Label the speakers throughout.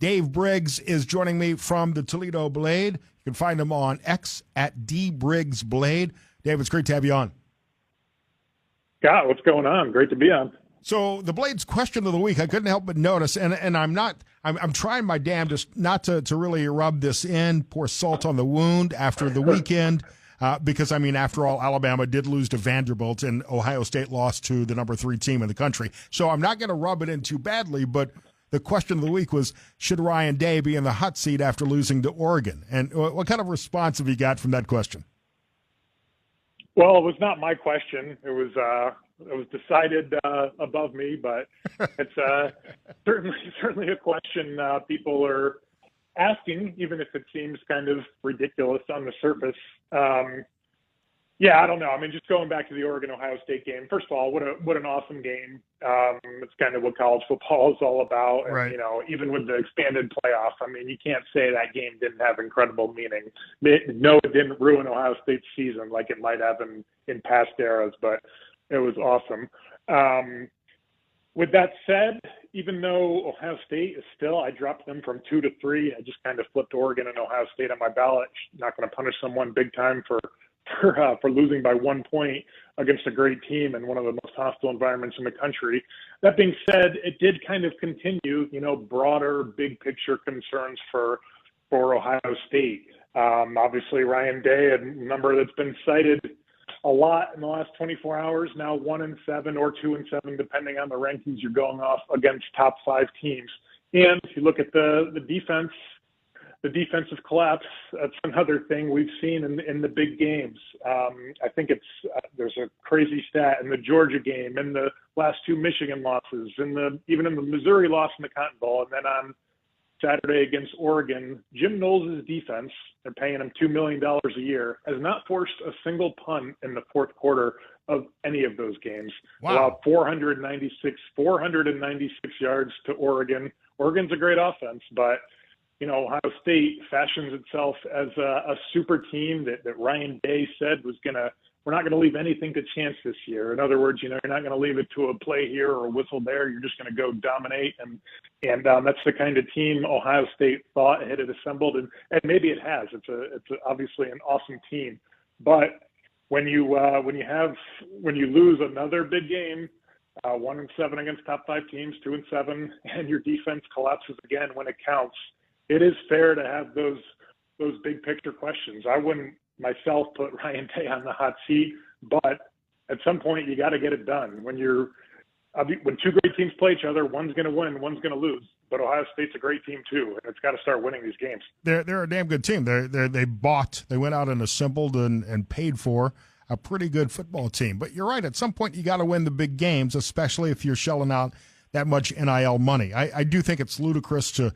Speaker 1: Dave Briggs is joining me from the Toledo Blade. You can find him on X at dbriggsblade. Dave, it's great to have you on.
Speaker 2: Scott, what's going on? Great to be on.
Speaker 1: So the Blade's question of the week, I couldn't help but notice, and I'm trying my damnedest not to really rub this in, pour salt on the wound after the weekend, because, I mean, after all, Alabama did lose to Vanderbilt and Ohio State lost to the number 3 team in the country. So I'm not going to rub it in too badly, but the question of the week was, should Ryan Day be in the hot seat after losing to Oregon? And what kind of response have you got from that question?
Speaker 2: Well, it was not my question. It was decided above me, but it's certainly a question people are asking, even if it seems kind of ridiculous on the surface. Yeah, I don't know. I mean, just going back to the Oregon-Ohio State game, first of all, what an awesome game. It's kind of what college football is all about. And,
Speaker 1: right.
Speaker 2: You know, even with the expanded playoff, I mean, you can't say that game didn't have incredible meaning. No, it didn't ruin Ohio State's season like it might have in past eras, but it was awesome. With that said, even though Ohio State is still, I dropped them from 2 to 3. I just kind of flipped Oregon and Ohio State on my ballot. Not going to punish someone big time for losing by 1 point against a great team in one of the most hostile environments in the country. That being said, it did kind of continue, you know, broader, big picture concerns for Ohio State. Obviously, Ryan Day, a number that's been cited a lot in the last 24 hours, now 1-7 or 2-7, depending on the rankings you're going off against top 5 teams. And if you look at the defense, the defensive collapse, that's another thing we've seen in the big games. I think there's a crazy stat in the Georgia game, in the last 2 Michigan losses, even in the Missouri loss in the Cotton Bowl, and then on Saturday against Oregon, Jim Knowles' defense, they're paying him $2 million a year, has not forced a single punt in the fourth quarter of any of those games.
Speaker 1: Wow.
Speaker 2: Allowed 496 yards to Oregon. Oregon's a great offense, but you know, Ohio State fashions itself as a super team that Ryan Day said we're not going to leave anything to chance this year. In other words, you know, you're not going to leave it to a play here or a whistle there. You're just going to go dominate. And that's the kind of team Ohio State thought it had assembled. And maybe it has. It's obviously an awesome team. But when you lose another big game, 1-7 against top 5 teams, 2-7, and your defense collapses again when it counts, it is fair to have those big picture questions. I wouldn't myself put Ryan Day on the hot seat, but at some point you got to get it done. When 2 great teams play each other, one's going to win, one's going to lose. But Ohio State's a great team too, and it's got to start winning these games.
Speaker 1: They're a damn good team. They went out and assembled and paid for a pretty good football team. But you're right. At some point you got to win the big games, especially if you're shelling out that much NIL money. I do think it's ludicrous to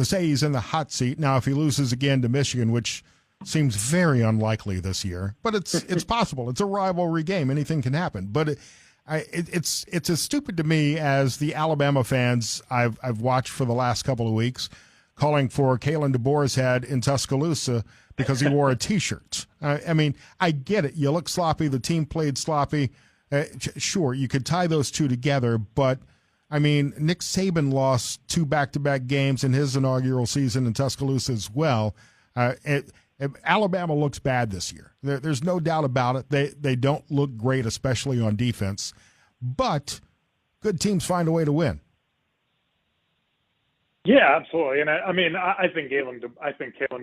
Speaker 1: say he's in the hot seat. Now, if he loses again to Michigan, which seems very unlikely this year, but it's possible. It's a rivalry game. Anything can happen. But it's as stupid to me as the Alabama fans I've watched for the last couple of weeks calling for Kalen DeBoer's head in Tuscaloosa because he wore a T-shirt. I mean, I get it. You look sloppy. The team played sloppy. Sure, you could tie those two together, but I mean, Nick Saban lost 2 back-to-back games in his inaugural season in Tuscaloosa as well. Alabama looks bad this year. There's no doubt about it. They don't look great, especially on defense. But good teams find a way to win. Yeah,
Speaker 2: absolutely. And I think Kalen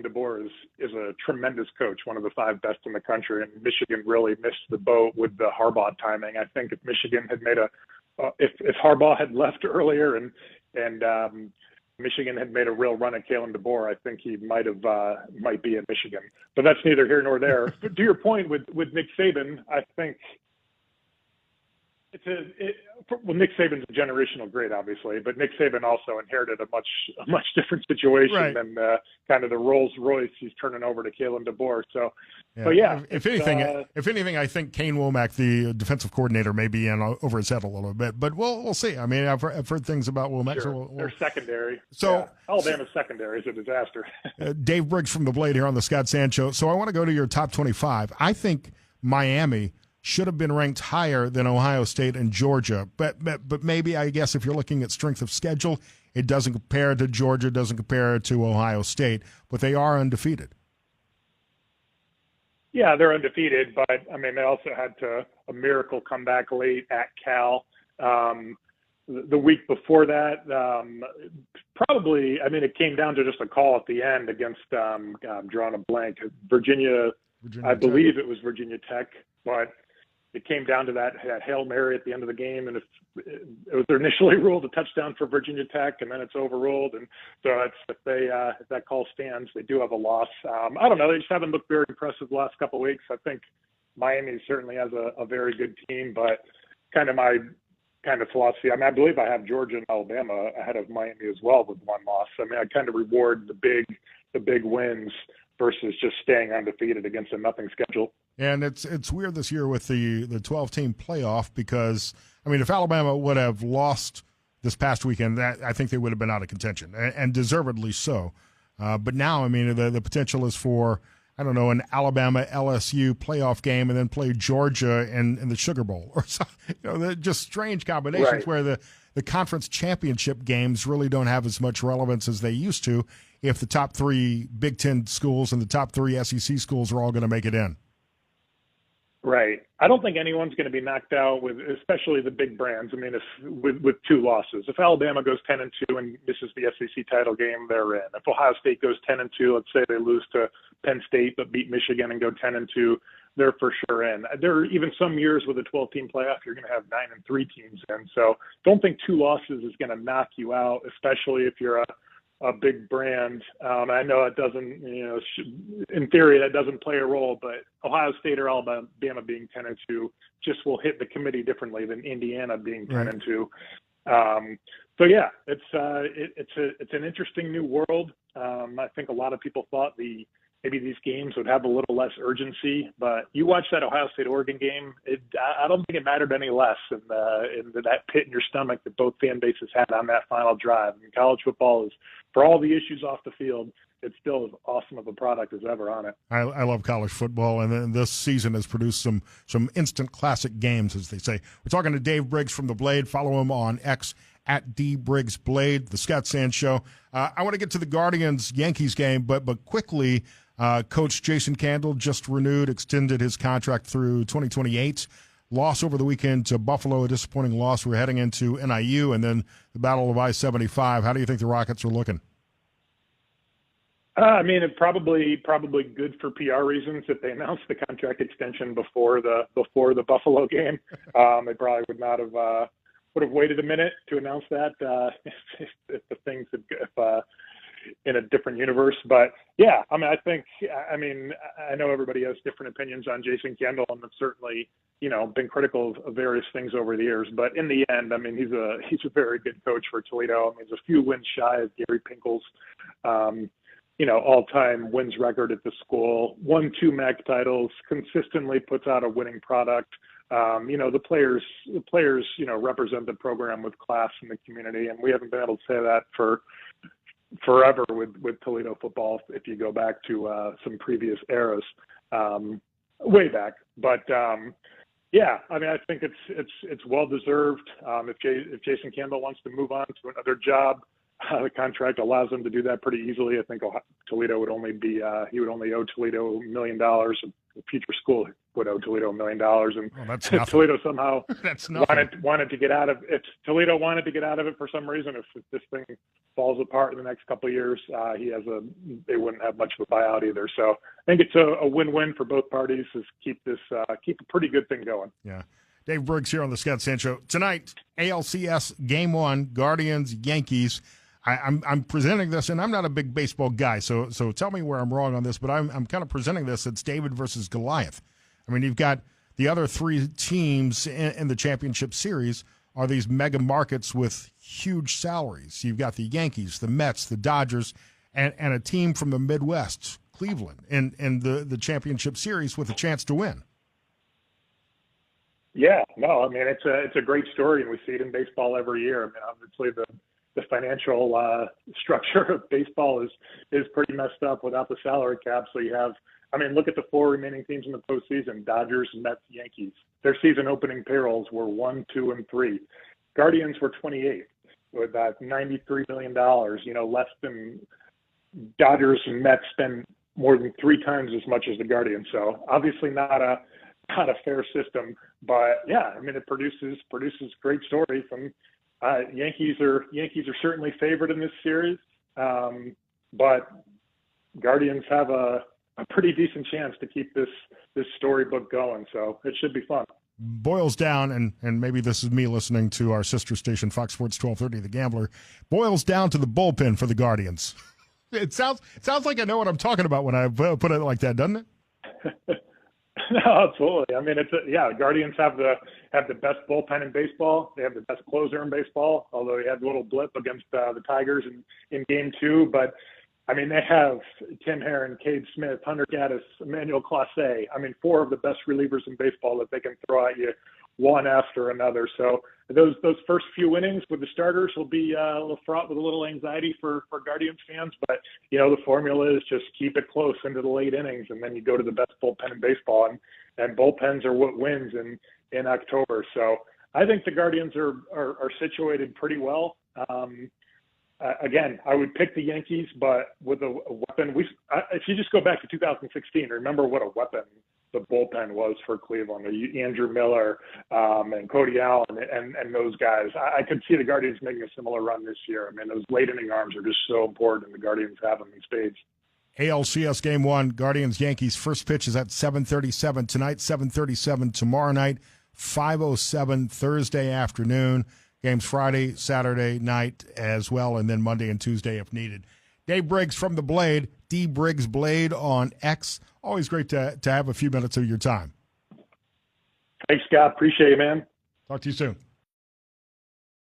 Speaker 2: DeBoer is a tremendous coach, one of the 5 best in the country. And Michigan really missed the boat with the Harbaugh timing. I think if Michigan had made if Harbaugh had left earlier and Michigan had made a real run at Kalen DeBoer, I think he might be in Michigan. But that's neither here nor there. To your point with Nick Saban, I think Nick Saban's a generational great, obviously, but Nick Saban also inherited a much different situation
Speaker 1: right.
Speaker 2: than kind of the Rolls Royce he's turning over to Kalen DeBoer. So,
Speaker 1: yeah.
Speaker 2: But yeah,
Speaker 1: if anything, I think Kane Womack, the defensive coordinator, may be in over his head a little bit, but we'll see. I mean, I've heard things about Womack.
Speaker 2: Sure. They're secondary.
Speaker 1: So
Speaker 2: yeah. Alabama's secondary is a disaster.
Speaker 1: Dave Briggs from the Blade here on the Scott Sancho. So I want to go to your top 25. I think Miami should have been ranked higher than Ohio State and Georgia. But maybe, I guess, if you're looking at strength of schedule, It doesn't compare to Georgia, doesn't compare to Ohio State, but they are undefeated.
Speaker 2: Yeah, they're undefeated, but I mean, they also had a miracle comeback late at Cal. The week before that, probably, I mean, it came down to just a call at the end against, I'm drawing a blank, Virginia I believe it was Virginia Tech, but it came down to that Hail Mary at the end of the game, and if it was initially ruled a touchdown for Virginia Tech, and then it's overruled, and so if that call stands, they do have a loss. I don't know, they just haven't looked very impressive the last couple of weeks. I think Miami certainly has a very good team, but kind of my kind of philosophy. I mean, I believe I have Georgia and Alabama ahead of Miami as well with one loss. I mean, I kind of reward the big wins versus just staying undefeated against a nothing schedule.
Speaker 1: And it's weird this year with the 12-team playoff because, I mean, if Alabama would have lost this past weekend, I think they would have been out of contention, and deservedly so. But now, I mean, the potential is for, I don't know, an Alabama-LSU playoff game and then play Georgia in the Sugar Bowl. Or something. You know, they're just strange combinations
Speaker 2: right.
Speaker 1: Where the conference championship games really don't have as much relevance as they used to if the top three Big Ten schools and the top three SEC schools are all going to make it in.
Speaker 2: Right. I don't think anyone's going to be knocked out with, especially the big brands. I mean, with two losses, if Alabama goes 10-2 and misses the SEC title game, they're in. If Ohio State goes 10-2, let's say they lose to Penn State but beat Michigan and go 10-2, they're for sure in. There are even some years with a 12-team playoff, you're going to have 9-3 teams in. So don't think two losses is going to knock you out, especially if you're a big brand. I know it doesn't, in theory, that doesn't play a role, but Ohio State or Alabama being 10-2 just will hit the committee differently than Indiana being 10-2. So yeah, it's an interesting new world. I think a lot of people thought maybe these games would have a little less urgency, but you watch that Ohio State-Oregon game, I don't think it mattered any less in that pit in your stomach that both fan bases had on that final drive. I mean, college football is, for all the issues off the field, it's still as awesome of a product as ever on it.
Speaker 1: I love college football, and then this season has produced some instant classic games, as they say. We're talking to Dave Briggs from The Blade. Follow him on X at @DBriggsBlade, the Scott Sands Show. I want to get to the Guardians-Yankees game, but quickly, Coach Jason Candle just extended his contract through 2028. Loss over the weekend to Buffalo, a disappointing loss. We're heading into NIU and then the Battle of I-75. How do you think the Rockets are looking?
Speaker 2: I mean, it probably good for PR reasons if they announced the contract extension before the Buffalo game. They probably would not have waited a minute to announce that if the things in a different universe. But yeah, I know everybody has different opinions on Jason Kendall, and I've certainly, been critical of various things over the years. But in the end, I mean, he's a very good coach for Toledo. I mean, he's a few wins shy of Gary Pinkel's, all-time wins record at the school. Won 2 MAC titles, consistently puts out a winning product. The players, represent the program with class in the community, and we haven't been able to say that for forever with Toledo football if you go back to some previous eras, way back. But yeah, I mean, I think it's well deserved. If Jason Campbell wants to move on to another job, the contract allows him to do that pretty easily. I think Toledo would only owe Toledo $1 million. The future school would owe Toledo $1 million, and if Toledo somehow wanted to get out of it. If Toledo wanted to get out of it for some reason, if this thing falls apart in the next couple of years, they wouldn't have much of a buyout either. So I think it's a win-win for both parties. Is keep a pretty good thing going.
Speaker 1: Yeah. Dave Briggs here on the Scott Sands Show. Tonight, ALCS Game 1, Guardians-Yankees. I'm presenting this, and I'm not a big baseball guy, so tell me where I'm wrong on this, but I'm kind of presenting this. It's David versus Goliath. I mean, you've got the other 3 teams in the championship series are these mega markets with huge salaries. You've got the Yankees, the Mets, the Dodgers, and a team from the Midwest, Cleveland, in the championship series with a chance to win. Yeah, no, I mean, it's a great story, and we see it in baseball every year. I mean, obviously the financial structure of baseball is pretty messed up without the salary cap. So you have, look at the 4 remaining teams in the postseason: Dodgers, Mets, Yankees. Their season opening payrolls were 1, 2, and 3. Guardians were 28th.
Speaker 2: with that $93 million, less than Dodgers and Mets spend more than 3 times as much as the Guardians. So obviously not a fair system, but yeah, I mean, it produces great stories. And Yankees are certainly favored in this series, but Guardians have a pretty decent chance to keep this storybook going. So it should be fun.
Speaker 1: Boils down, and maybe this is me listening to our sister station, Fox Sports 1230, The Gambler, boils down to the bullpen for the Guardians. It sounds like I know what I'm talking about when I put it like that, doesn't it?
Speaker 2: No, absolutely. I mean, the Guardians have the best bullpen in baseball. They have the best closer in baseball, although he had a little blip against the Tigers in Game 2. But I mean, they have Tim Herron, Cade Smith, Hunter Gaddis, Emmanuel Clase. I mean, 4 of the best relievers in baseball that they can throw at you one after another. So those first few innings with the starters will be a little fraught with a little anxiety for Guardians fans. But, the formula is just keep it close into the late innings, and then you go to the best bullpen in baseball. And bullpens are what wins in October. So I think the Guardians are situated pretty well. Again, I would pick the Yankees, but with a weapon, if you just go back to 2016, remember what a weapon the bullpen was for Cleveland. Andrew Miller and Cody Allen and those guys. I could see the Guardians making a similar run this year. I mean, those late inning arms are just so important, and the Guardians have them in spades.
Speaker 1: ALCS Game 1, Guardians-Yankees. First pitch is at 7:37 tonight, 7:37 tomorrow night, 5:07 Thursday afternoon. Games Friday, Saturday night as well, and then Monday and Tuesday if needed. Dave Briggs from The Blade, D. Briggs Blade on X. Always great to have a few minutes of your time.
Speaker 2: Thanks, Scott. Appreciate it, man.
Speaker 1: Talk to you soon.